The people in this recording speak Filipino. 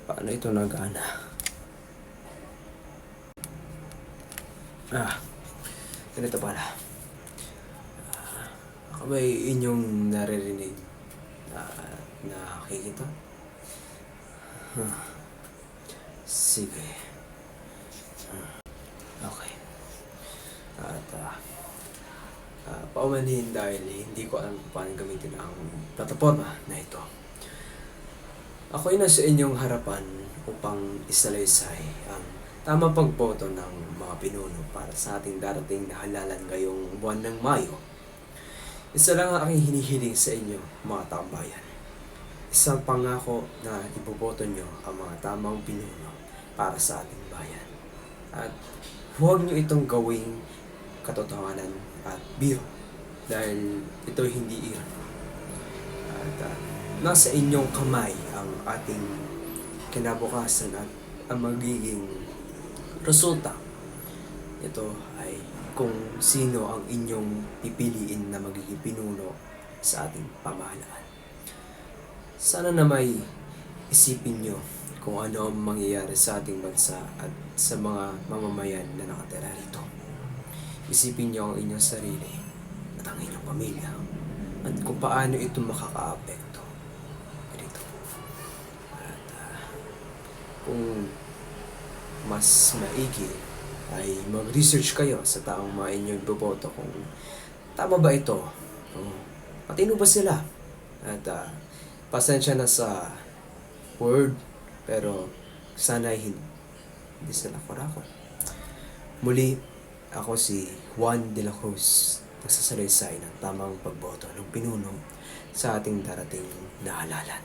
Paano ito nagana? Ganito pala. Ako may inyong naririnig na nakikita? Sige. Okay. At paumanhin dahil hindi ko alam kung paano gamitin ang plataforma na ito. Ako'y nasa inyong harapan upang isalaysay ang tamang pagboto ng mga pinuno para sa ating darating na halalan ngayong buwan ng Mayo. Isa lang ang aking hinihiling sa inyo, mga tambayan. Isang pangako na iboboto nyo ang mga tamang pinuno para sa ating bayan. At huwag nyo itong gawing katotohanan at biro dahil ito hindi iran. At nasa inyong kamay ang ating kinabukasan at ang magiging resulta. Ito ay kung sino ang inyong pipiliin na magiging pinuno sa ating pamahalaan. Sana na may isipin nyo kung ano ang mangyayari sa ating bansa at sa mga mamamayan na nakatira rito. Isipin nyo ang inyong sarili at ang inyong pamilya at kung paano ito makakaapekto dito. At kung mas maigi ay mag-research kayo sa taong mga inyong iboboto kung tama ba ito, matino ba sila. At pasensya na sa word, pero sana hindi sila kurakot. Muli, ako si Juan de la Cruz, nagsasalaysay ng tamang pagboto ng pinuno sa ating darating na halalan.